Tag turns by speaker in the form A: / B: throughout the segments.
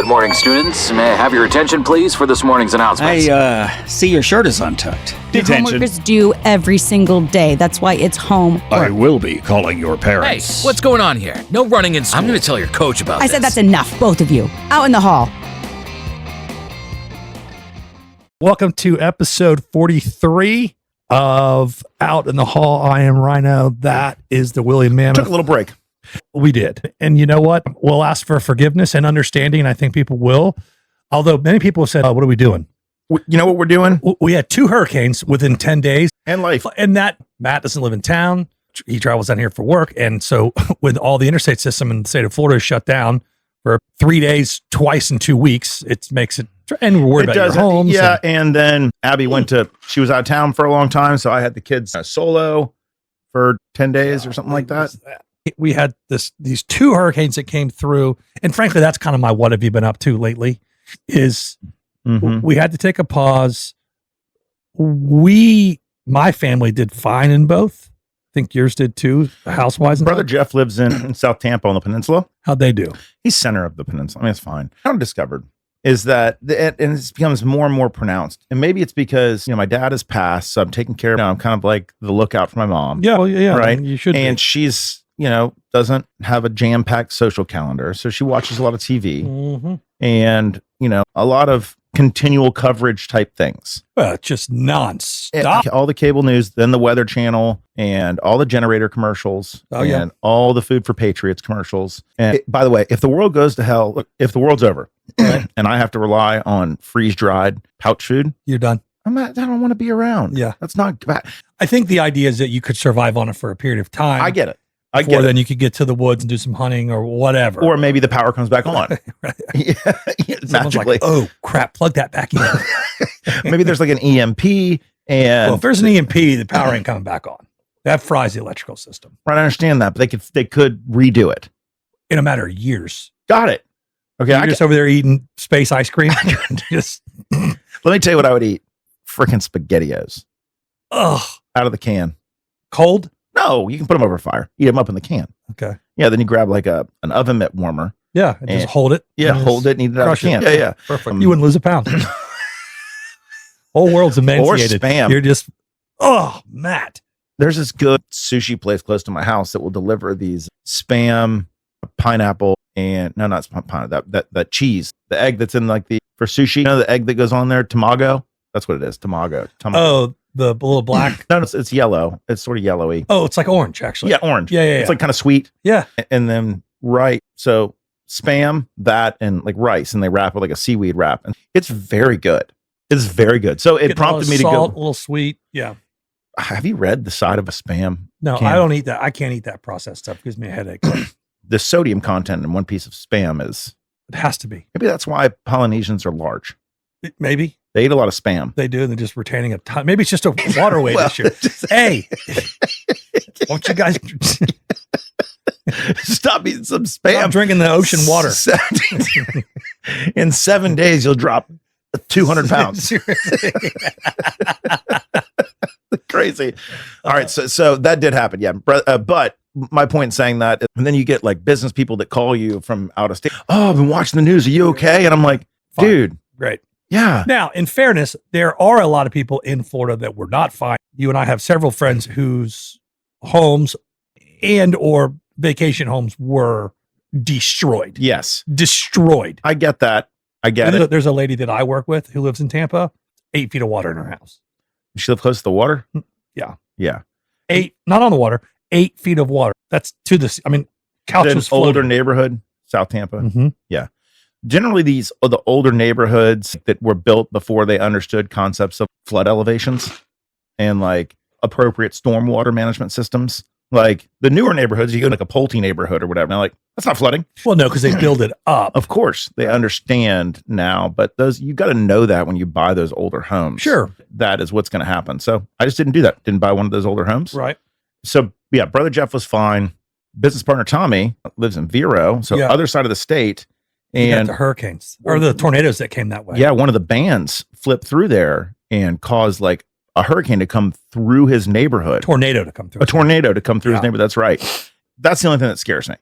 A: morning, students. May I have your attention, please, for this morning's announcements?
B: I see your shirt is untucked.
C: Homework is due every single day. That's why it's homework.
B: I will be calling your
D: Hey,
B: parents.
D: what's going on here? No running in school. I'm going to tell your coach about
C: I
D: this.
C: said that's enough, both of you. Out in the hall.
E: Welcome to episode 43 of Out in the Hall. I am Ryno. That is the Willy Mammoth.
F: Took a little break.
E: We did. And you know what? We'll ask for forgiveness and understanding. I think people will. Although many people have said, what are we doing?
F: You know what we're doing?
E: We had 2 hurricanes within 10 days.
F: And life.
E: And that Matt doesn't live in town. He travels down here for work. And so with all the interstate system in the state of Florida shut down for 3 days, twice in 2 weeks, it makes it, and we're worried about your homes.
F: Yeah. And then Abby she was out of town for a long time. So I had the kids solo for 10 days or something like that.
E: We had these 2 hurricanes that came through. And frankly, that's kind of my, what have you been up to lately is we had to take a pause. My family did fine in both. I think yours did too, house-wise.
F: Brother Jeff lives in South Tampa on the peninsula.
E: How'd they do?
F: He's center of the peninsula. I mean, it's fine. What I've discovered is that, and it becomes more and more pronounced. And maybe it's because, my dad has passed, so I'm taking care of him. I'm kind of like the lookout for my mom.
E: Yeah, well, yeah.
F: Right?
E: You should
F: And
E: be.
F: she's, doesn't have a jam-packed social calendar. So she watches a lot of TV and, a lot of continual coverage type things.
E: Well, just nonstop.
F: All the cable news, then the Weather Channel, and all the generator commercials, and all the Food for Patriots commercials. And by the way, if the world goes to hell, look, if the world's over, and I have to rely on freeze-dried pouch food,
E: You're done.
F: I don't want to be around.
E: Yeah.
F: That's not bad.
E: I think the idea is that you could survive on it for a period of time.
F: I get it.
E: Then you could get to the woods and do some hunting or whatever.
F: Or maybe the power comes back on. Yeah,
E: Someone's
F: magically.
E: like, oh, crap, plug that back in.
F: Maybe there's like an EMP. And
E: Well, if there's an EMP, the power ain't coming back on. That fries the electrical system
F: right, I understand that, but they could redo it.
E: in a matter of years.
F: Got it. Okay.
E: You're just over there eating space ice cream. Just,
F: Let me tell you what I would eat. Freaking SpaghettiOs
E: ugh.
F: out of the can.
E: Cold?
F: No, you can put them over fire. Eat them up in the can.
E: Okay.
F: Yeah, then you grab like an oven mitt warmer.
E: Yeah. And just hold it.
F: Yeah,
E: and
F: hold it and eat it out of
E: crush
F: the can.
E: it.
F: Yeah.
E: Perfect. You wouldn't lose a pound. Whole world's emaciated.
F: Or Spam.
E: You're just, Matt.
F: There's this good sushi place close to my house that will deliver these Spam, pineapple, and no, not pineapple, that cheese, the egg that's in for sushi, the egg that goes on there, tamago. That's what it is, tamago.
E: Oh, the little black.
F: No, it's yellow. It's sort of yellowy.
E: Oh, it's like orange, actually.
F: Yeah, orange.
E: Yeah.
F: It's like kind of sweet.
E: Yeah.
F: And then so Spam, that, and like rice, and they wrap with like a seaweed wrap, and it's very good. It's very good. So it prompted me to
E: salt,
F: go.
E: A little sweet. Yeah.
F: Have you read the side of a Spam?
E: No,
F: can?
E: I don't eat that. I can't eat that processed stuff. It gives me a headache.
F: The sodium content in one piece of Spam is.
E: It has to be.
F: Maybe that's why Polynesians are large.
E: Maybe.
F: They eat a lot of Spam.
E: They do. And they're just retaining a ton. Maybe it's just a water weight issue. Hey, won't you guys
F: stop eating some Spam?
E: stop drinking the ocean water?
F: In 7 days, you'll drop 200 pounds. Crazy. All right. So that did happen. Yeah. But my point in saying that, and then you get like business people that call you from out of state. Oh, I've been watching the news. Are you okay? And I'm like,
E: Fine.
F: Dude.
E: Great.
F: Yeah.
E: Now, in fairness, there are a lot of people in Florida that were not fine. You and I have several friends whose homes and or vacation homes were destroyed.
F: Yes.
E: Destroyed.
F: I get that. I get it.
E: There's a lady that I work with who lives in Tampa, 8 feet of water in her house.
F: She live close to the water?
E: Yeah.
F: Yeah.
E: 8, not on the water, 8 feet of water. That's to the, couches
F: An older
E: floating.
F: neighborhood, South Tampa.
E: Mhm.
F: Yeah. Generally, these are the older neighborhoods that were built before they understood concepts of flood elevations and like appropriate stormwater management systems. Like the newer neighborhoods, you go to like a Pulte neighborhood or whatever. And they're like, that's not flooding.
E: Well, no, because they build it up.
F: Of course, they understand now, but you got to know that when you buy those older homes.
E: Sure.
F: That is what's going to happen. So I just didn't do that. Didn't buy one of those older homes.
E: Right.
F: So yeah, brother Jeff was fine. Business partner Tommy lives in Vero, so
E: Yeah.
F: other side of the state.
E: You got
F: And
E: the hurricanes or the tornadoes that came that way.
F: yeah, one of the bands flipped through there and caused like a hurricane to come through his neighborhood.
E: Tornado to come through.
F: A tornado to come through his
E: Yeah.
F: neighborhood. That's right. That's the only thing that scares me.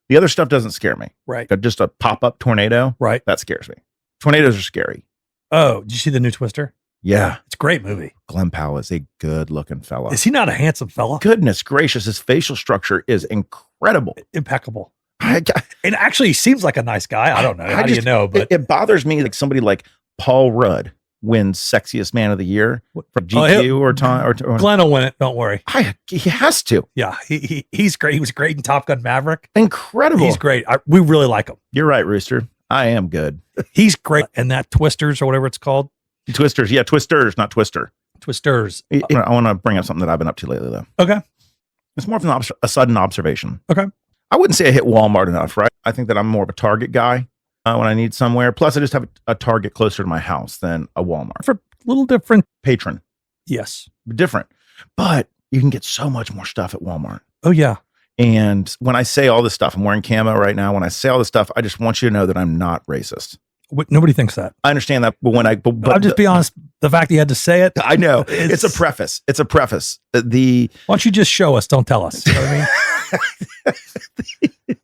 F: The other stuff doesn't scare me.
E: Right.
F: Just a pop-up tornado.
E: Right.
F: That scares me. Tornadoes are scary.
E: Oh, did you see the new Twister?
F: Yeah.
E: It's a great movie.
F: Glenn Powell is a good looking fella.
E: Is he not a handsome fella?
F: Goodness gracious. His facial structure is incredible.
E: Impeccable. And actually, he seems like a nice guy. I don't know. How do you know? But
F: it bothers me like somebody like Paul Rudd wins Sexiest Man of the Year from GQ or Time. Or
E: Glenn will win it. Don't worry.
F: He has to.
E: Yeah, he's great. He was great in Top Gun Maverick.
F: Incredible.
E: He's great. We really like him.
F: You're right, Rooster. I am good.
E: He's great. And that Twisters or whatever it's called.
F: Twisters. Yeah, Twisters, not Twister.
E: Twisters.
F: I want to bring up something that I've been up to lately, though.
E: Okay.
F: It's more of a sudden observation.
E: Okay.
F: I wouldn't say I hit Walmart enough, right? I think that I'm more of a Target guy when I need somewhere. Plus, I just have a Target closer to my house than a Walmart.
E: For a little different.
F: Patron.
E: Yes.
F: Different. But you can get so much more stuff at Walmart.
E: Oh, yeah.
F: And when I say all this stuff, I'm wearing camo right now. When I say all this stuff, I just want you to know that I'm not racist.
E: Nobody thinks that.
F: I understand that, but
E: I'll just be honest. The fact that you had to say it.
F: I know. It's a preface. It's a preface.
E: Why don't you just show us? Don't tell us. You know what I mean?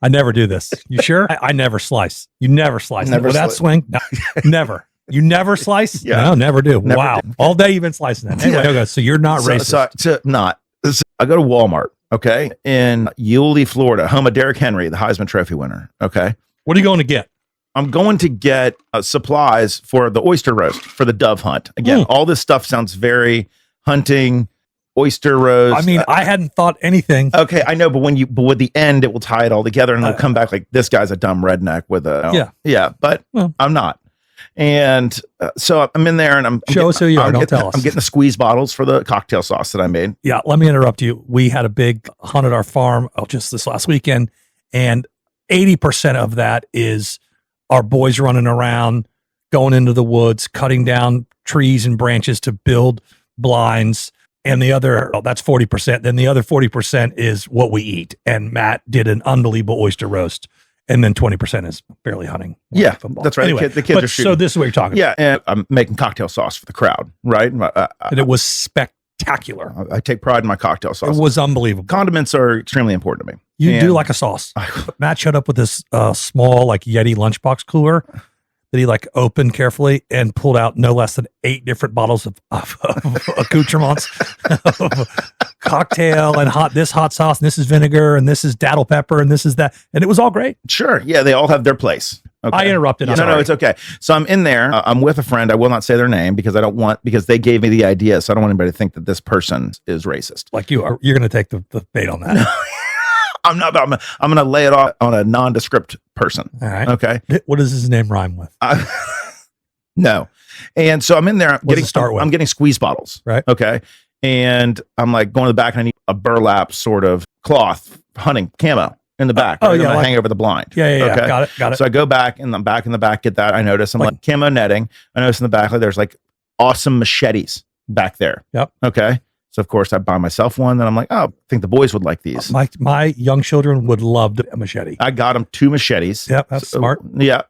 E: I never do this. You sure? I never slice. You never slice.
F: Never
E: Without swing? No, never. You never slice?
F: Yeah.
E: No, never do.
F: Never
E: wow.
F: do.
E: All day you've been slicing that. Anyway, okay, so you're not racist.
F: So I go to Walmart, okay, in Yulee, Florida, home of Derrick Henry, the Heisman Trophy winner, okay?
E: What are you going to get?
F: I'm going to get supplies for the oyster roast, for the dove hunt. Again, all this stuff sounds very hunting, oyster roast.
E: I mean, I hadn't thought anything.
F: Okay, I know, but with the end, it will tie it all together, and it'll come back like this guy's a dumb redneck with a but I'm not. And so I'm in there, and I'm
E: show us who you are. Don't tell us.
F: I'm getting the squeeze bottles for the cocktail sauce that I made.
E: Yeah, let me interrupt you. We had a big hunt at our farm just this last weekend, and 80% of that is our boys running around, going into the woods, cutting down trees and branches to build blinds. And the other, that's 40%. Then the other 40% is what we eat. And Matt did an unbelievable oyster roast. And then 20% is barely hunting.
F: Yeah,
E: football.
F: that's right.
E: Anyway,
F: the kids are shooting.
E: So this is what you're talking about.
F: Yeah, and I'm making cocktail sauce for the crowd, right?
E: And it was spectacular.
F: I take pride in my cocktail sauce.
E: It was unbelievable.
F: Condiments are extremely important to me.
E: You do like a sauce. Matt showed up with this small like Yeti lunchbox cooler that he like opened carefully and pulled out no less than 8 different bottles of accoutrements, cocktail and hot sauce, and this is vinegar, and this is daddle pepper, and this is that, and it was all great.
F: Sure, yeah, they all have their place. Okay.
E: I interrupted.
F: No, it's okay. So I'm in there. I'm with a friend. I will not say their name because because they gave me the idea. So I don't want anybody to think that this person is racist.
E: Like you are. You're going to take the bait on that.
F: I'm not. I'm going to lay it off on a nondescript person.
E: All right.
F: Okay.
E: What does his name rhyme with?
F: No. And so I'm in there. I'm getting squeeze bottles.
E: Right.
F: Okay. And I'm like going to the back and I need a burlap sort of cloth hunting camo in the back.
E: Oh, yeah.
F: Hang over the blind.
E: Yeah.
F: Okay?
E: Got it.
F: So I go back and I'm back in the back, get that. I notice I'm like camo netting. I notice in the back, like there's like awesome machetes back there.
E: Yep.
F: Okay. So of course I buy myself one. Then I'm like, oh, I think the boys would like these.
E: My young children would love a machete.
F: I got them 2 machetes.
E: Yep. That's smart.
F: Yeah.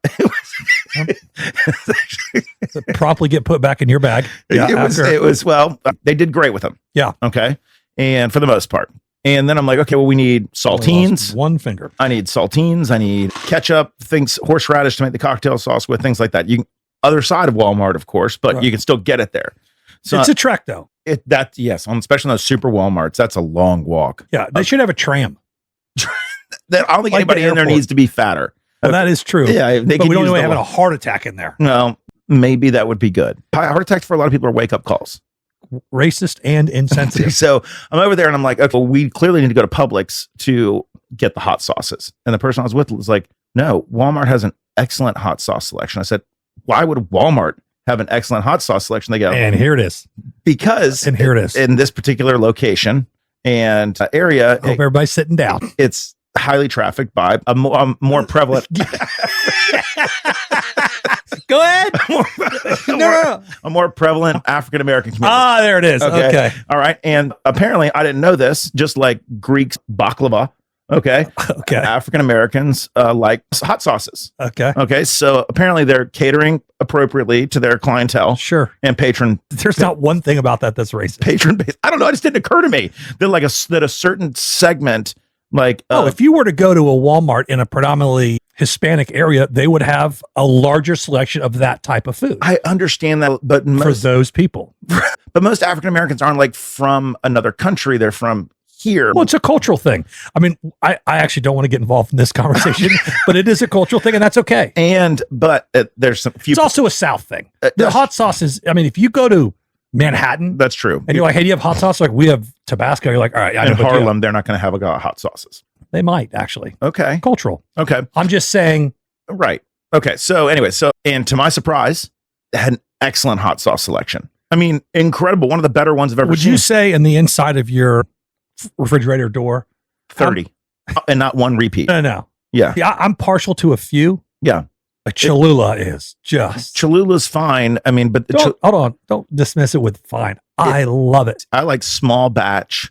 E: Promptly get put back in your bag. Yeah,
F: it was well, they did great with them.
E: Yeah.
F: Okay. And for the most part. And then I'm like, okay, well, we need saltines.
E: One finger.
F: I need saltines. I need ketchup, horseradish to make the cocktail sauce with, things like that. Other side of Walmart, of course, but you can still get it there. So
E: it's a trek though.
F: Yes, especially on those super Walmarts, that's a long walk.
E: Yeah. They should have a tram.
F: I don't think anybody in there needs to be fatter.
E: Well, that is true.
F: Yeah,
E: but we don't even having a heart attack in there.
F: No, maybe that would be good. Heart attacks for a lot of people are wake-up calls.
E: Racist and insensitive.
F: So I'm over there and I'm like, okay, well, we clearly need to go to Publix to get the hot sauces. And the person I was with was like, no, Walmart has an excellent hot sauce selection. I said, why would Walmart have an excellent hot sauce selection? They go,
E: and here it is.
F: Because
E: and here it is.
F: In this particular location and area.
E: I hope everybody's sitting down.
F: It's highly trafficked by a more prevalent.
E: Go ahead.
F: A more prevalent African American community.
E: There it is. Okay.
F: All right. And apparently, I didn't know this. Just like Greeks baklava. Okay. African Americans like hot sauces. Okay. So apparently, they're catering appropriately to their clientele.
E: Sure.
F: And patron.
E: There's not one thing about that that's racist.
F: Patron based. I don't know. It just didn't occur to me that that a certain segment Like,
E: if you were to go to a Walmart in a predominantly Hispanic area, they would have a larger selection of that type of food.
F: I understand that, but
E: for those people.
F: But most African Americans aren't like from another country. They're from here.
E: Well, it's a cultural thing. I mean, I actually don't want to get involved in this conversation, but it is a cultural thing, and that's okay.
F: But there's some few.
E: It's also a South thing. The hot sauce is. I mean, if you go to Manhattan,
F: that's true.
E: And you're like, hey, do you have hot sauce? Like, we have Tabasco. You're like, all right.
F: In Harlem, they're not going to have a hot sauces.
E: They might actually.
F: Okay.
E: Cultural.
F: Okay.
E: I'm just saying.
F: Right. Okay. So anyway, and to my surprise, it had an excellent hot sauce selection. I mean, incredible. One of the better ones I've ever seen.
E: Would you say in the inside of your refrigerator door?
F: 30 and not one repeat.
E: No.
F: Yeah.
E: I'm partial to a few.
F: Yeah.
E: A Cholula is just.
F: Cholula's fine. I mean, but
E: hold on. Don't dismiss it with fine. I love it.
F: I like small batch,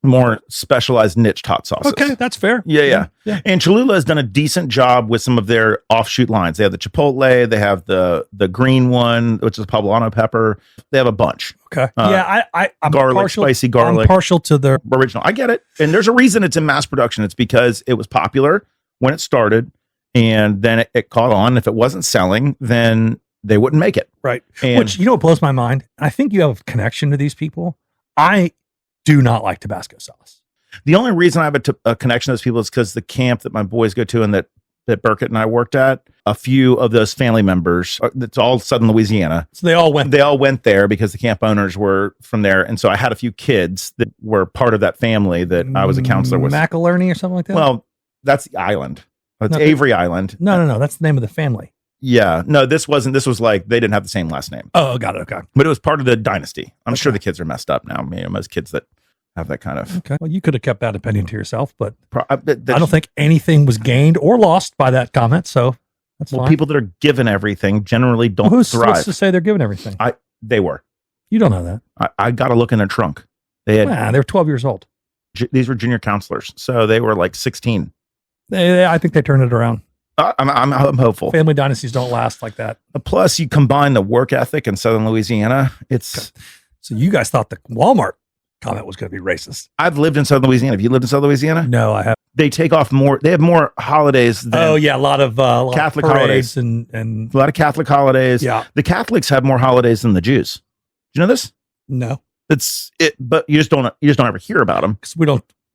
F: more specialized niched hot sauces.
E: Okay, that's fair.
F: Yeah. And Cholula has done a decent job with some of their offshoot lines. They have the Chipotle, they have the green one, which is poblano pepper. They have a bunch.
E: Okay. I'm
F: garlic,
E: partial,
F: spicy garlic.
E: I'm partial to the
F: original. I get it. And there's a reason it's in mass production. It's because it was popular when it started, and then it caught on. If it wasn't selling, then they wouldn't make it.
E: Right. Which, what blows my mind? I think you have a connection to these people. I do not like Tabasco sauce.
F: The only reason I have a connection to those people is because the camp that my boys go to and that Burkett and I worked at, a few of those family members, it's all Southern Louisiana.
E: So they all went
F: there because the camp owners were from there. And so I had a few kids that were part of that family that I was a counselor with.
E: McIlerney or something like that?
F: Well, that's the island. It's Avery Island.
E: No. That's the name of the family.
F: Yeah. No, this wasn't. This was like, they didn't have the same last name.
E: Oh, got it. Okay.
F: But it was part of the dynasty. I'm sure the kids are messed up now. Most kids that have that kind of.
E: Okay. Well, you could have kept that opinion to yourself, but I don't think anything was gained or lost by that comment. So that's fine.
F: People that are given everything generally don't thrive.
E: Who's to say they're given everything?
F: They were.
E: You don't know that.
F: I got to look in their trunk. They
E: were 12 years old.
F: These were junior counselors. So they were like 16.
E: I think they turned it around.
F: I'm hopeful.
E: Family dynasties don't last like that.
F: Plus, you combine the work ethic in Southern Louisiana.
E: So you guys thought the Walmart comment was going to be racist.
F: I've lived in Southern Louisiana. Have you lived in Southern Louisiana?
E: No, I have.
F: They take off more. They have more holidays than.
E: Oh yeah, a lot of
F: Catholic
E: holidays
F: and
E: a
F: lot of Catholic holidays.
E: Yeah,
F: the Catholics have more holidays than the Jews. Do you know this?
E: No.
F: It's it, but you just don't ever hear about them
E: because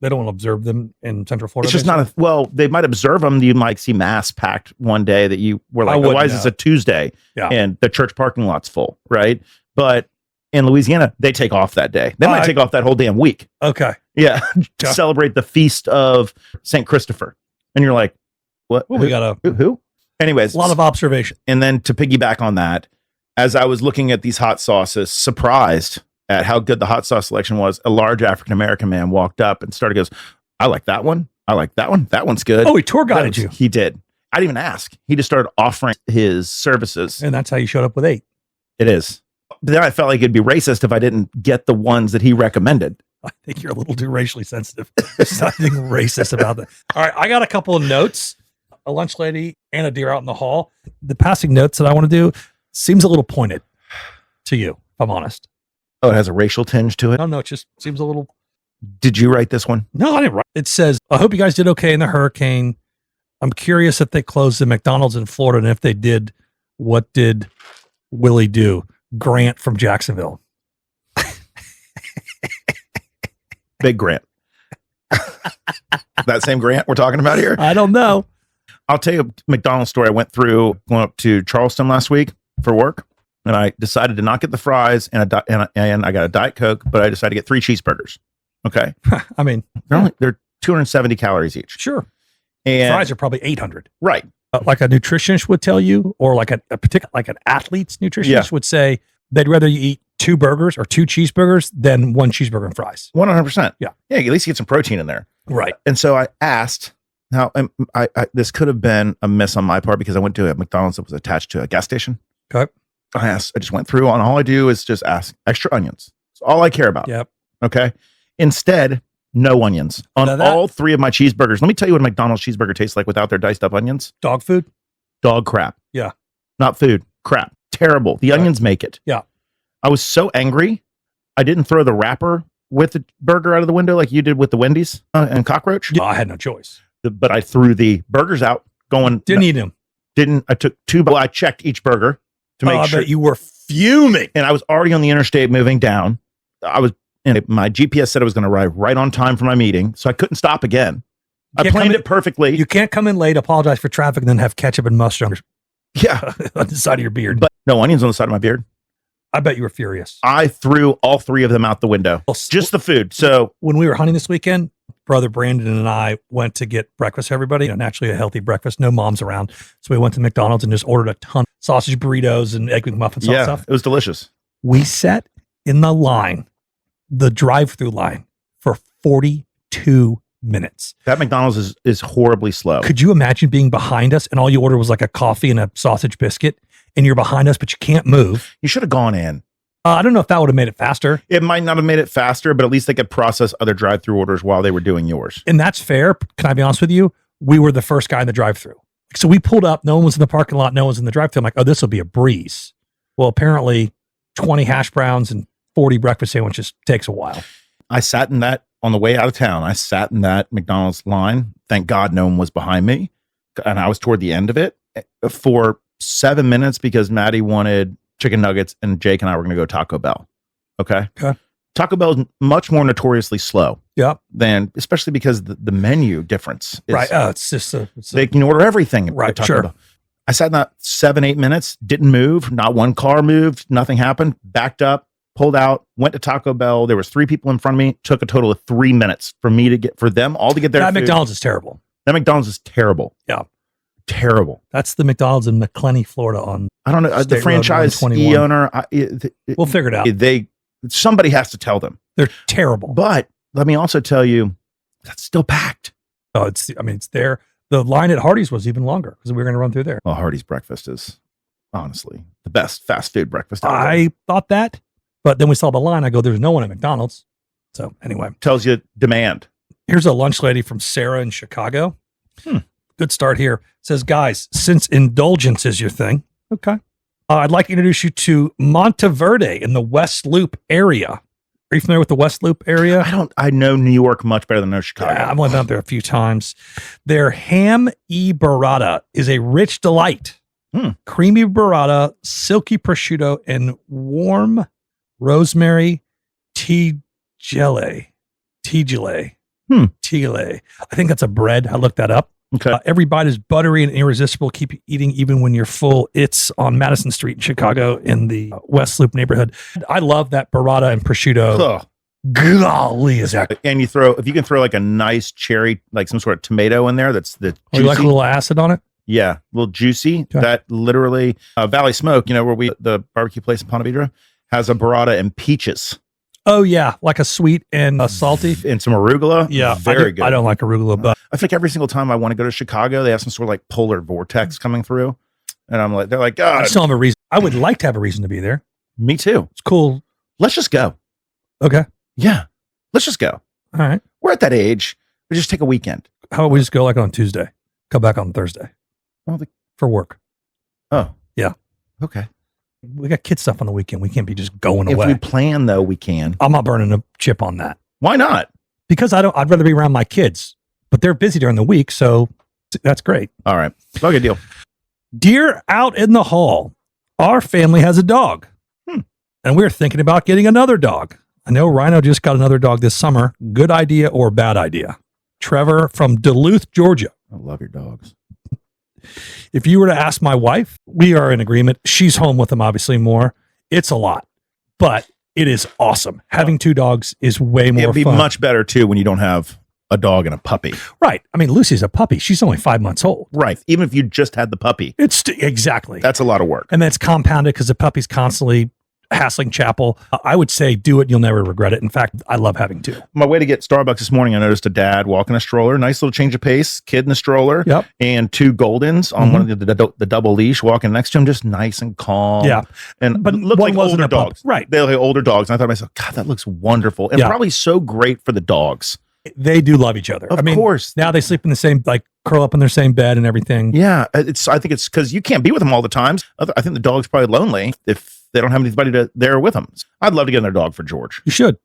E: they don't observe them in Central Florida.
F: It's just not they might observe them. You might see mass packed one day that you were like, why is this a Tuesday?
E: Yeah.
F: And the church parking lot's full, right? But in Louisiana, they take off that day. They might take off that whole damn week.
E: Okay.
F: Yeah. To celebrate the feast of St. Christopher. And you're like, what?
E: Well, we got
F: who? Anyways.
E: A lot of observation.
F: And then to piggyback on that, as I was looking at these hot sauces, surprised at how good the hot sauce selection was, a large African-American man walked up and goes, I like that one. I like that one. That one's good.
E: Oh, he tour guided you.
F: He did. I didn't even ask. He just started offering his services.
E: And that's how you showed up with 8.
F: It is. But then I felt like it'd be racist if I didn't get the ones that he recommended.
E: I think you're a little too racially sensitive. There's nothing racist about that. All right. I got a couple of notes. A lunch lady and a deer out in the hall. The passing notes that I want to do seems a little pointed to you, if I'm honest.
F: Oh, it has a racial tinge to it?
E: No, it just seems a little.
F: Did you write this one?
E: No, I didn't write. It says, I hope you guys did okay in the hurricane. I'm curious if they closed the McDonald's in Florida, and if they did, what did Willy do? Grant from Jacksonville.
F: Big Grant. That same Grant we're talking about here?
E: I don't know.
F: I'll tell you a McDonald's story. I went through going up to Charleston last week for work, and I decided to not get the fries and I got a Diet Coke, but I decided to get 3 cheeseburgers. Okay.
E: I mean,
F: they're 270 calories each.
E: Sure.
F: And
E: fries are probably 800.
F: Right.
E: Like a nutritionist would tell you, or like a particular, like an athlete's nutritionist would say, they'd rather you eat 2 burgers or 2 cheeseburgers than 1 cheeseburger and fries.
F: 100%.
E: Yeah.
F: Yeah. At least you get some protein in there.
E: Right.
F: And so I asked, now I this could have been a miss on my part because I went to a McDonald's that was attached to a gas station.
E: Okay.
F: I just went through and all I do is just ask extra onions. It's all I care about.
E: Yep.
F: Okay. Instead, no onions on all 3 of my cheeseburgers. Let me tell you what a McDonald's cheeseburger tastes like without their diced up onions.
E: Dog food?
F: Dog crap.
E: Yeah.
F: Not food. Crap. Terrible. The onions make it.
E: Yeah.
F: I was so angry. I didn't throw the wrapper with the burger out of the window like you did with the Wendy's and cockroach?
E: Yeah, I had no choice.
F: But I threw the burgers out going.
E: Didn't eat them.
F: I took two, but I checked each burger to make sure.
E: I bet you were fuming.
F: And I was already on the interstate moving down. And my GPS said I was going to arrive right on time for my meeting. So I couldn't stop again. I planned it perfectly.
E: You can't come in late, apologize for traffic, and then have ketchup and mustard on the side of your beard.
F: But no onions on the side of my beard.
E: I bet you were furious.
F: I threw all three of them out the window. Just the food. So
E: when we were hunting this weekend, brother Brandon and I went to get breakfast for everybody. Naturally a healthy breakfast. No moms around. So we went to McDonald's and just ordered a ton of sausage burritos and egg McMuffins and stuff.
F: It was delicious.
E: We sat in the drive-through line for 42 minutes.
F: That McDonald's is horribly slow.
E: Could you imagine being behind us and all you ordered was like a coffee and a sausage biscuit and you're behind us, but you can't move?
F: You should have gone in.
E: I don't know if that would have made it faster.
F: It might not have made it faster, but at least they could process other drive-through orders while they were doing yours.
E: And that's fair. Can I be honest with you? We were the first guy in the drive-through. So we pulled up. No one was in the parking lot. No one was in the drive-through. I'm like, oh, this will be a breeze. Well, apparently 20 hash browns and 40 breakfast sandwiches takes a while.
F: I sat in that on the way out of town. I sat in that McDonald's line. Thank God no one was behind me. And I was toward the end of it for 7 minutes because Maddie wanted chicken nuggets and Jake and I were going to go Taco Bell. Okay. Taco Bell is much more notoriously slow.
E: Yep.
F: Than, especially because the menu difference is,
E: right. It's just
F: they can order everything.
E: Right.
F: Taco
E: Sure.
F: Bell. I sat in that 7-8 minutes, didn't move. Not one car moved. Nothing happened. Backed up, pulled out, went to Taco Bell. There was 3 people in front of me. Took a total of 3 minutes for them all to get their
E: That
F: food.
E: McDonald's is terrible.
F: That McDonald's is terrible.
E: Yeah.
F: Terrible.
E: That's the McDonald's in McClenny, Florida on
F: I don't know. The
E: State Road
F: franchise
E: 121.
F: owner,
E: We'll figure it out.
F: Somebody has to tell them.
E: They're terrible.
F: But let me also tell you, that's still packed.
E: Oh, it's there. The line at Hardee's was even longer because we were going to run through there.
F: Well, Hardee's breakfast is honestly the best fast food breakfast.
E: I thought that, but then we saw the line. I go, there's no one at McDonald's. So anyway.
F: Tells you demand.
E: Here's a lunch lady from Sarah in Chicago. Good start here. Says, guys, since indulgence is your thing, okay, I'd like to introduce you to Monteverde in the West Loop area. Are you familiar with the West Loop area?
F: I know New York much better than I know Chicago.
E: Yeah, I've went out there a few times. Their ham e burrata is a rich delight. Creamy burrata, silky prosciutto, and warm rosemary tigelle. Tigelle. I think that's a bread. I looked that up.
F: Okay.
E: Every bite is buttery and irresistible. Keep eating even when you're full. It's on Madison Street in Chicago in the West Loop neighborhood. I love that burrata and prosciutto.
F: Oh.
E: Golly, is that?
F: And if you can throw like a nice cherry, like some sort of tomato in there, that's the juicy.
E: You like a little acid on it?
F: Yeah, a little juicy.
E: Okay.
F: That literally, Valley Smoke, where the barbecue place in Ponte Vedra has a burrata and peaches.
E: Oh yeah, like a sweet and a salty
F: and some arugula.
E: Yeah,
F: very good.
E: I don't like arugula, but
F: I think every single time I want to go to Chicago, they have some sort of like polar vortex coming through, and I'm like, they're like, God,
E: I just don't have a reason. I would like to have a reason to be there.
F: Me too.
E: It's cool.
F: Let's just go.
E: Okay.
F: Yeah, let's just go.
E: All right.
F: We're at that age. We just take a weekend.
E: How about we just go like on Tuesday, come back on Thursday for work?
F: Oh
E: yeah.
F: Okay.
E: We got kid stuff on the weekend. We can't be just going
F: if
E: away.
F: If we plan though, we can.
E: I'm not burning a chip on that.
F: Why not?
E: Because I'd rather be around my kids, but they're busy during the week. So that's great.
F: All right. Okay, deal.
E: Deer out in the hall. Our family has a dog. And we're thinking about getting another dog. I know Ryno just got another dog this summer. Good idea or bad idea? Trevor from Duluth, Georgia.
F: I love your dogs.
E: If you were to ask my wife, we are in agreement. She's home with them, obviously, more. It's a lot, but it is awesome. Having 2 dogs is way more fun.
F: It'd be much better, too, when you don't have a dog and a puppy.
E: Right. I mean, Lucy's a puppy. She's only 5 months old.
F: Right. Even if you just had the puppy.
E: Exactly.
F: That's a lot of work.
E: And then it's compounded because the puppy's constantly hassling Chapel. I would say do it. You'll never regret it. In fact, I love having 2.
F: My way to get Starbucks this morning, I noticed a dad walking a stroller, nice little change of pace, kid in the stroller, and 2 Goldens on one of the double leash walking next to him, just nice and calm.
E: Yeah.
F: But looked like older dogs.
E: Right.
F: They look like older dogs. And I thought to myself, God, that looks wonderful. And probably so great for the dogs.
E: They do love each other.
F: Of course.
E: Now they sleep in the same, curl up in their same bed and everything.
F: Yeah. I think it's because you can't be with them all the time. I think the dog's probably lonely if they don't have anybody there with them. I'd love to get another dog for George.
E: You should.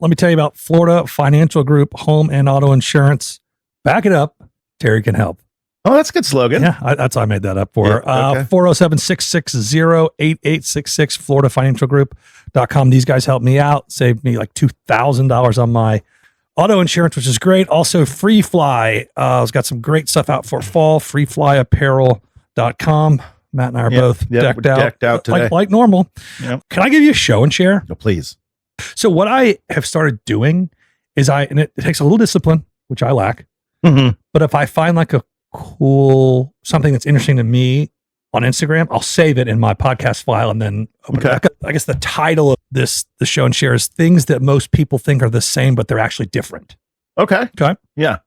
E: Let me tell you about Florida Financial Group Home and Auto Insurance. Back it up. Terry can help.
F: Oh, that's a good slogan.
E: Yeah, that's how I made that up for.
F: Yeah, okay.
E: 407-660-8866, FloridaFinancialGroup.com. These guys helped me out, saved me like $2,000 on my auto insurance, which is great. Also, Free Fly has got some great stuff out for fall, freeflyapparel.com. Matt and I are both decked out
F: today.
E: like normal.
F: Yep.
E: Can I give you a show and share?
F: No, please.
E: So what I have started doing is and it takes a little discipline, which I lack.
F: Mm-hmm.
E: But if I find like a cool, something that's interesting to me on Instagram, I'll save it in my podcast file and then open it back up. I guess the title of the show and share is things that most people think are the same, but they're actually different.
F: Okay. Yeah.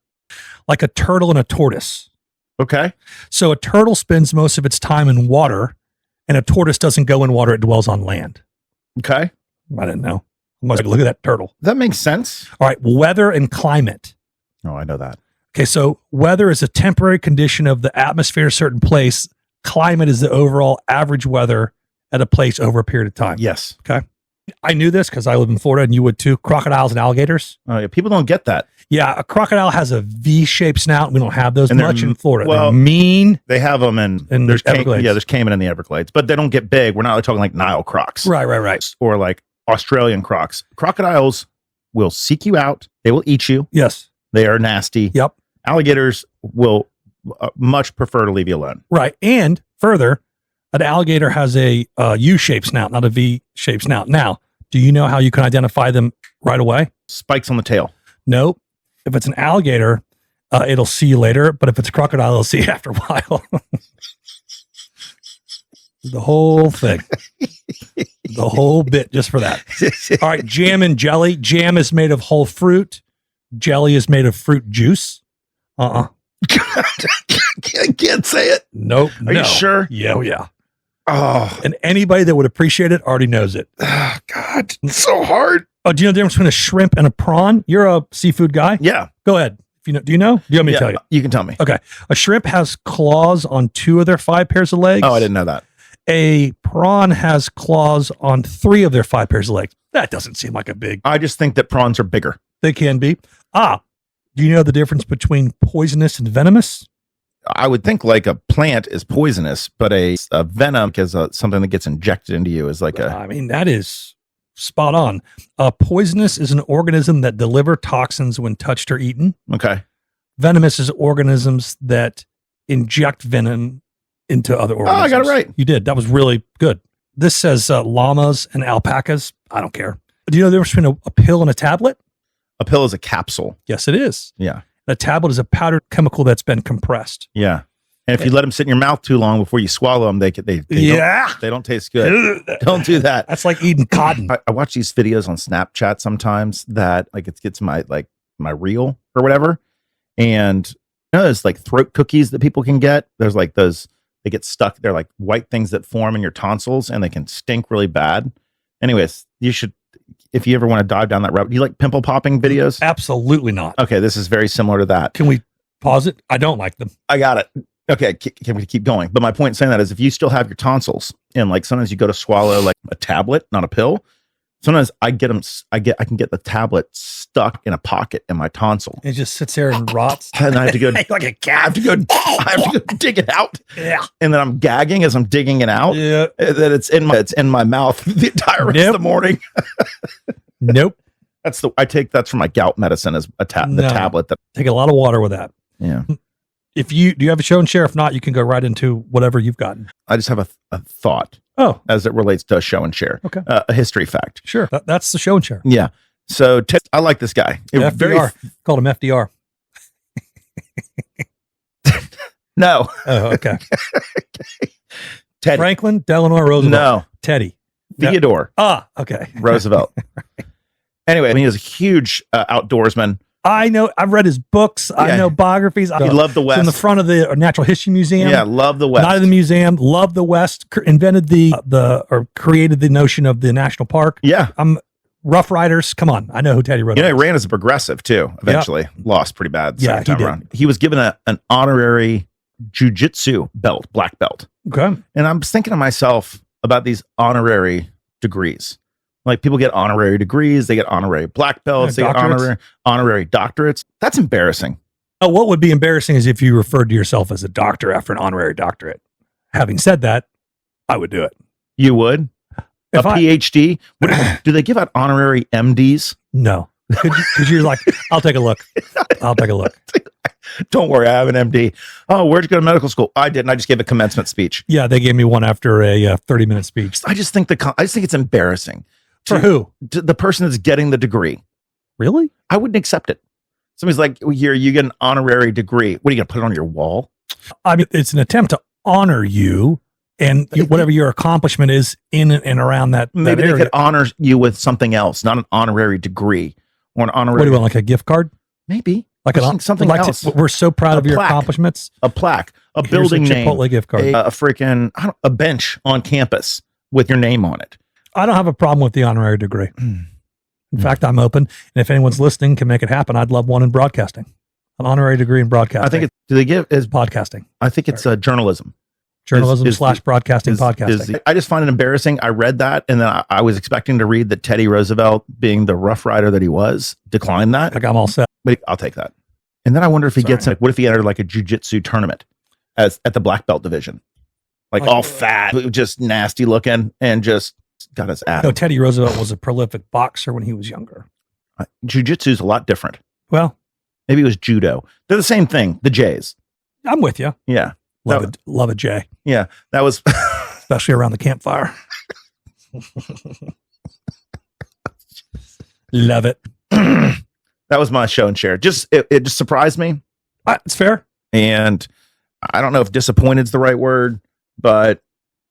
E: Like a turtle and a tortoise.
F: Okay.
E: So a turtle spends most of its time in water and a tortoise doesn't go in water. It dwells on land.
F: Okay.
E: I didn't know. I was like, look at that turtle.
F: That makes sense.
E: All right. Weather and climate.
F: Oh, I know that.
E: Okay, so weather is a temporary condition of the atmosphere in a certain place. Climate is the overall average weather at a place over a period of time.
F: Yes.
E: Okay. I knew this because I live in Florida and you would too. Crocodiles and alligators.
F: Oh, yeah. People don't get that.
E: Yeah, a crocodile has a V-shaped snout. We don't have those
F: And
E: much in Florida.
F: well,
E: they're mean.
F: They have them in
E: there's Everglades.
F: there's caiman in the Everglades, but they don't get big. We're not talking like Nile crocs.
E: Right.
F: Or like Australian crocs. Crocodiles will seek you out. They will eat you.
E: Yes.
F: They are nasty.
E: Yep.
F: Alligators will much prefer to leave you alone.
E: Right. And further, an alligator has a U-shaped snout, not a V-shaped snout. Now, do you know how you can identify them right away?
F: Spikes on the tail.
E: Nope. If it's an alligator, it'll see you later. But if it's a crocodile, it'll see you after a while. The whole thing. The whole bit just for that. All right. Jam and jelly. Jam is made of whole fruit. Jelly is made of fruit juice.
F: I can't say it.
E: Nope.
F: Are you sure?
E: Yeah. Oh, yeah.
F: Oh,
E: And anybody that would appreciate it already knows it.
F: God. It's so hard.
E: Oh, do you know the difference between a shrimp and a prawn? You're a seafood guy.
F: Yeah.
E: Go ahead. If you know, do you know? Do you want me to tell you?
F: You can tell me.
E: Okay. A shrimp has claws on 2 of their 5 pairs of legs.
F: Oh, I didn't know that.
E: A prawn has claws on 3 of their 5 pairs of legs. That doesn't seem like a big.
F: I just think that prawns are bigger.
E: They can be. Do you know the difference between poisonous and venomous?
F: I would think like a plant is poisonous, but a venom is something that gets injected into you is like
E: I mean, that is spot on. Poisonous is an organism that deliver toxins when touched or eaten.
F: okay.
E: Venomous is organisms that inject venom into other organisms.
F: Oh, I got it right.
E: You did. That was really good. This says llamas and alpacas. I don't care. Do you know the difference between a pill and a tablet?
F: A pill is a capsule.
E: Yes, it is.
F: Yeah.
E: A tablet is a powdered chemical that's been compressed.
F: Yeah. And if you let them sit in your mouth too long before you swallow them, they don't taste good. Don't do that.
E: That's like eating cotton.
F: I watch these videos on Snapchat sometimes that like it gets my reel or whatever. And you know, there's like throat cookies that people can get. There's like those, they get stuck. They're like white things that form in your tonsils and they can stink really bad. Anyways, you should, if you ever want to dive down that route, do you like pimple popping videos?
E: Absolutely not.
F: Okay. This is very similar to that.
E: Can we pause it? I don't like them.
F: I got it. Okay. Can we keep going? But my point in saying that is if you still have your tonsils and like sometimes you go to swallow like a tablet, not a pill. Sometimes I can get the tablet stuck in a pocket in my tonsil.
E: It just sits there and rots.
F: And I have to go
E: like a cat.
F: I have to go dig it out.
E: Yeah.
F: And then I'm gagging as I'm digging it out.
E: Yeah.
F: That it's in my mouth the entire rest of the morning.
E: Nope.
F: That's from my gout medicine as the tablet that
E: Take a lot of water with that.
F: yeah.
E: Do you have a show and share? If not, you can go right into whatever you've gotten.
F: I just have a thought
E: Oh,
F: as it relates to a show and share.
E: Okay.
F: A history fact.
E: sure. That's the show and share.
F: Yeah. So I like this guy.
E: FDR. Called him FDR.
F: No.
E: Oh, okay.
F: Teddy.
E: Franklin Delano Roosevelt.
F: No.
E: Teddy.
F: Theodore
E: Okay.
F: Roosevelt. Anyway, he was a huge outdoorsman.
E: I know. I've read his books. I
F: Yeah.
E: know biographies.
F: He loved the
E: It's
F: West.
E: in the front of the Natural History Museum.
F: Yeah, love the West.
E: Not in the museum. Love the West. Invented or created the notion of the national park.
F: Yeah.
E: Rough Riders. Come on. I know who Teddy Roosevelt.
F: You know, he ran as a progressive too. Eventually, lost pretty bad.
E: Yeah,
F: second time
E: he did.
F: around. He was given an honorary jujitsu belt, black belt.
E: Okay.
F: And I'm thinking to myself about these honorary degrees. Like people get honorary degrees, they get honorary black belts, they get honorary doctorates. That's embarrassing.
E: Oh, what would be embarrassing is if you referred to yourself as a doctor after an honorary doctorate. Having said that, I would do it.
F: You would? PhD? Do they give out honorary MDs?
E: No. Because you're like, I'll take a look.
F: Don't worry, I have an MD. Oh, where'd you go to medical school? I didn't. I just gave a commencement speech.
E: Yeah, they gave me one after a 30-minute speech.
F: I just think it's embarrassing.
E: For who?
F: To the person that's getting the degree.
E: Really?
F: I wouldn't accept it. Somebody's like, well, here, you get an honorary degree. What are you going to put it on your wall?
E: I mean, it's an attempt to honor you and whatever your accomplishment is in and around that.
F: Maybe
E: that
F: they
E: area.
F: could honor you with something else, not an honorary degree or an honorary.
E: What do you want, like a gift card?
F: Maybe.
E: Like something else. We're so proud of your accomplishments.
F: A plaque, a building name,
E: Chipotle gift card,
F: a bench on campus with your name on it.
E: I don't have a problem with the honorary degree. In fact, I'm open, and if anyone's listening can make it happen, I'd love one in broadcasting, an honorary degree in broadcasting.
F: I think do they give is
E: podcasting?
F: I think it's journalism.
E: Journalism / broadcasting podcasting.
F: I just find it embarrassing. I read that, and then I was expecting to read that Teddy Roosevelt, being the Rough Rider that he was, declined that.
E: Like I'm all set.
F: But I'll take that. And then I wonder if he gets what if he entered like a jiu-jitsu tournament at the black belt division, like all fat, just nasty looking, and just got his ass.
E: No, Teddy Roosevelt was a prolific boxer when he was younger.
F: Jiu-jitsu is a lot different.
E: Well,
F: maybe it was judo. They're the same thing. The J's.
E: I'm with you.
F: Yeah.
E: Love a J.
F: Yeah. That was
E: especially around the campfire. Love it.
F: That was my show and share. It just surprised me.
E: It's fair.
F: And I don't know if disappointed is the right word, but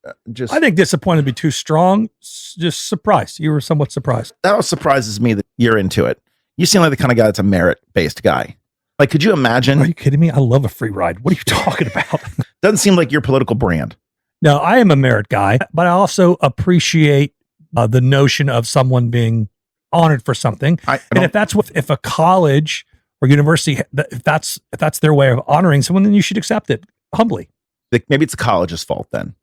F: I
E: think disappointed would be too strong. Just surprised. You were somewhat surprised.
F: That surprises me that you're into it. You seem like the kind of guy that's a merit-based guy. Like, could you imagine?
E: Are you kidding me? I love a free ride. What are you talking about?
F: Doesn't seem like your political brand.
E: No, I am a merit guy, but I also appreciate the notion of someone being honored for something. And if a college or university, if that's their way of honoring someone, then you should accept it humbly.
F: Maybe it's the college's fault then.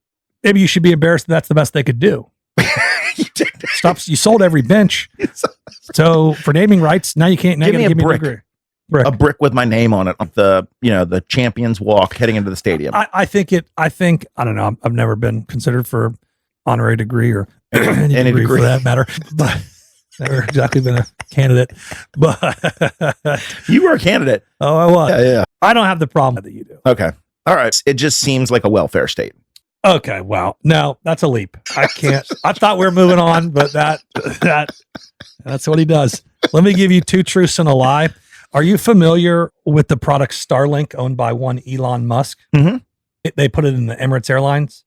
E: Maybe you should be embarrassed that's the best they could do. You sold every bench. So for naming rights, now you can't. Now
F: give me a brick.
E: Brick.
F: A brick with my name on it, the champions walk heading into the stadium.
E: I think I don't know. I've never been considered for honorary degree or any degree for that matter, but never exactly been a candidate. But
F: you were a candidate.
E: Oh, I was.
F: Yeah.
E: I don't have the problem that you do.
F: Okay. All right. It just seems like a welfare state.
E: Okay. Wow. No, that's a leap. I can't. I thought we were moving on, but that's what he does. Let me give you 2 truths and a lie. Are you familiar with the product Starlink, owned by one Elon Musk?
F: Mm-hmm.
E: They put it in the Emirates Airlines.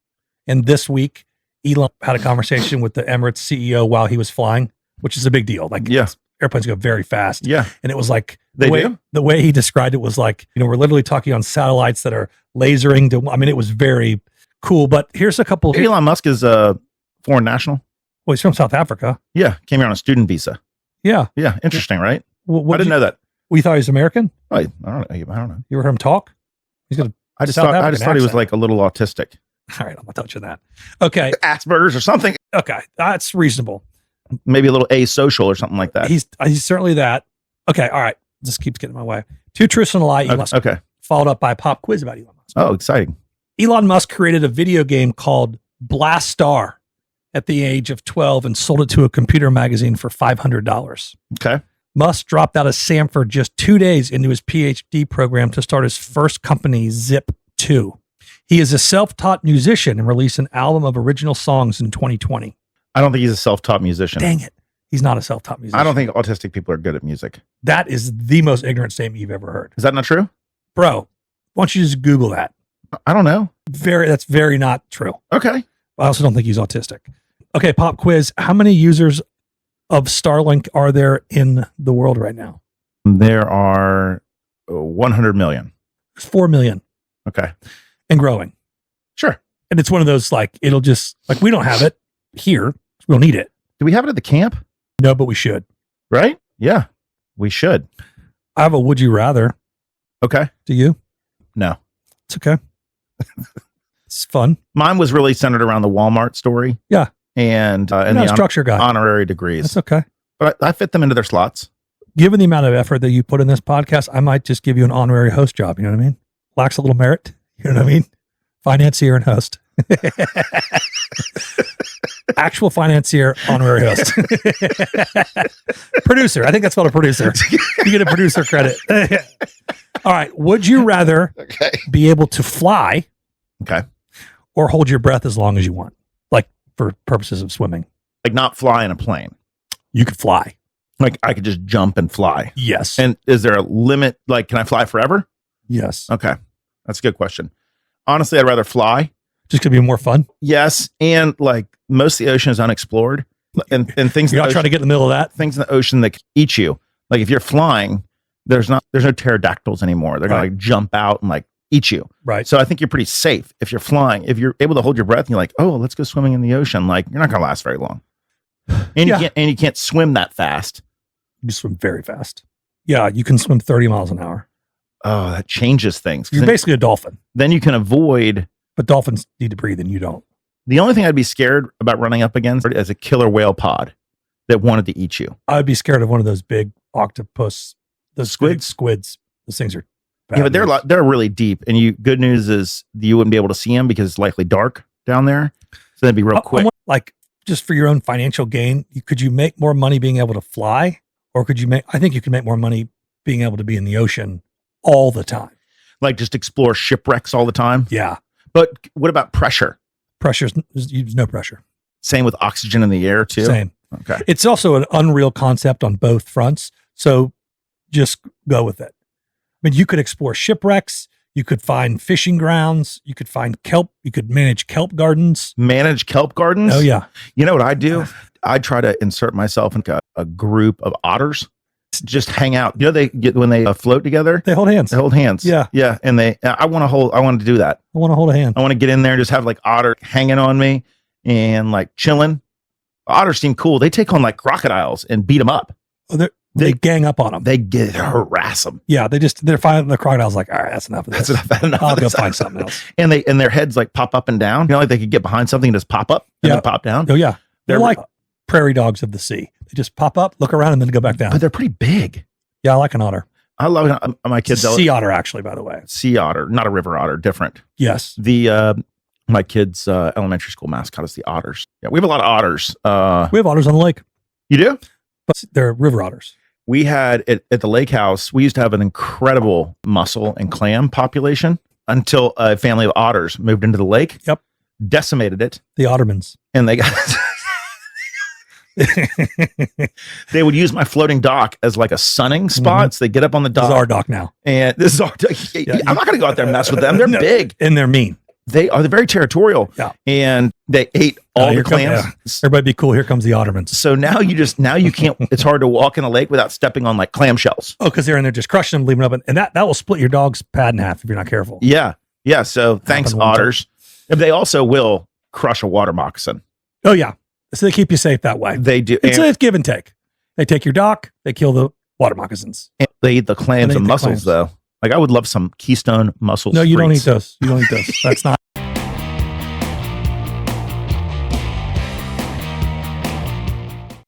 E: And this week, Elon had a conversation with the Emirates CEO while he was flying, which is a big deal. Like, airplanes go very fast.
F: Yeah.
E: And it was like, the way he described it was like, we're literally talking on satellites that are lasering it was very cool. But here's a couple.
F: Elon Musk is a foreign national.
E: Well, he's from South Africa.
F: Yeah. Came here on a student visa.
E: Yeah.
F: Yeah. Interesting, right?
E: Well,
F: I didn't know that.
E: We thought he was American?
F: I don't know.
E: You heard him talk? He's got
F: I just thought he was like a little autistic.
E: All right, I'm not touching that. Okay.
F: Asperger's or something.
E: Okay, that's reasonable.
F: Maybe a little asocial or something like that.
E: He's certainly that. Okay, all right. This keeps getting in my way. 2 truths and a lie.
F: Okay.
E: Followed up by a pop quiz about Elon Musk.
F: Oh, exciting.
E: Elon Musk created a video game called Blastar at the age of 12 and sold it to a computer magazine for $500.
F: Okay.
E: Musk dropped out of Stanford just 2 days into his PhD program to start his first company, Zip2. He is a self-taught musician and released an album of original songs in 2020.
F: I don't think he's a self-taught musician.
E: Dang it. He's not a self-taught musician.
F: I don't think autistic people are good at music.
E: That is the most ignorant statement you've ever heard.
F: Is that not true?
E: Bro, why don't you just Google that?
F: I don't know.
E: That's very not true.
F: Okay.
E: I also don't think he's autistic. Okay, pop quiz. How many users of Starlink are there in the world right now?
F: There are 100 million.
E: 4 million.
F: Okay.
E: And growing.
F: Sure.
E: And it's one of those, it'll just, we don't have it here. We don't need it.
F: Do we have it at the camp?
E: No, but we should.
F: Right? Yeah, we should.
E: I have a would you rather.
F: Okay.
E: Do you?
F: No.
E: It's okay. It's fun.
F: Mine was really centered around the Walmart story.
E: Yeah.
F: and
E: I'm not a structure guy.
F: honorary degrees.
E: That's okay.
F: But I fit them into their slots.
E: Given the amount of effort that you put in this podcast, I might just give you an honorary host job. You know what I mean? Lacks a little merit. You know what I mean? Financier and host. Actual financier, honorary host. Producer. I think that's called a producer. You get a producer credit. All right. Would you rather be able to fly or hold your breath as long as you want? Like for purposes of swimming.
F: Like not fly in a plane.
E: You could fly.
F: Like I could just jump and fly.
E: Yes.
F: And is there a limit? Like, can I fly forever?
E: Yes.
F: Okay. That's a good question. Honestly, I'd rather fly.
E: Just to be more fun.
F: Yes. And like most of the ocean is unexplored. And things
E: you're not trying to get in the middle of that.
F: Things in the ocean that eat you. Like if you're flying, there's no pterodactyls anymore. They're gonna like jump out and like eat you.
E: Right.
F: So I think you're pretty safe if you're flying. If you're able to hold your breath and you're like, oh, let's go swimming in the ocean, like you're not gonna last very long. And you can't swim that fast.
E: You swim very fast. Yeah, you can swim 30 miles an hour.
F: Oh, that changes things.
E: You're basically a dolphin.
F: Then you can avoid.
E: But dolphins need to breathe and you don't.
F: The only thing I'd be scared about running up against is a killer whale pod that wanted to eat you.
E: I'd be scared of one of those big octopus, those squids. Those things are bad.
F: Yeah, but they're really deep. And good news is you wouldn't be able to see them because it's likely dark down there. So that'd be real quick.
E: Like just for your own financial gain, could you make more money being able to fly? Or I think you can make more money being able to be in the ocean all the time.
F: Like just explore shipwrecks all the time?
E: Yeah.
F: But what about pressure?
E: There's no pressure.
F: Same with oxygen in the air too?
E: Same.
F: Okay.
E: It's also an unreal concept on both fronts. So just go with it. I mean, you could explore shipwrecks. You could find fishing grounds. You could find kelp. You could manage kelp gardens.
F: Manage kelp gardens?
E: Oh, yeah.
F: You know what I do? I try to insert myself into a group of otters. Just hang out. You know, when they float together,
E: they hold hands.
F: Yeah. Yeah. And I want to do that.
E: I want to hold a hand.
F: I want to get in there and just have like otter hanging on me and like chilling. Otters seem cool. They take on like crocodiles and beat them up.
E: Oh, they gang up on them.
F: They harass them.
E: Yeah. They're finding the crocodile's like, all right, that's enough of this.
F: That's enough.
E: I'll go find something else.
F: And their heads like pop up and down. You know, like they could get behind something and just pop up and then pop down.
E: Oh yeah. They're like prairie dogs of the sea. They just pop up, look around, and then go back down.
F: But they're pretty big.
E: Yeah, I like an otter.
F: I love my kids.
E: Sea otter, actually, by the way.
F: Sea otter, not a river otter, different.
E: Yes.
F: My kids' elementary school mascot is the otters. Yeah, we have a lot of otters.
E: We have otters on the lake.
F: You do?
E: But they're river otters.
F: We had at the lake house, we used to have an incredible mussel and clam population until a family of otters moved into the lake.
E: Yep.
F: Decimated it.
E: The ottermans.
F: And they got they would use my floating dock as like a sunning spot. So they get up on the dock.
E: This is our dock now.
F: And this is our dock. I'm not going to go out there and mess with them. They're big.
E: And they're mean.
F: They're very territorial.
E: Yeah.
F: And they ate all the clams.
E: Everybody be cool. Here comes the ottermans.
F: So now you can't, it's hard to walk in a lake without stepping on like clamshells.
E: Oh, because they're in there just crushing them, leaving them up. And that will split your dog's pad in half if you're not careful.
F: Yeah. Yeah. So thanks, otters. They also will crush a water moccasin.
E: Oh, yeah. So they keep you safe that way.
F: They do.
E: It's give and take. They take your dock. They kill the water moccasins.
F: And they eat the clams and mussels, though. Like I would love some Keystone mussels.
E: No, you don't eat those. You don't eat those. That's not.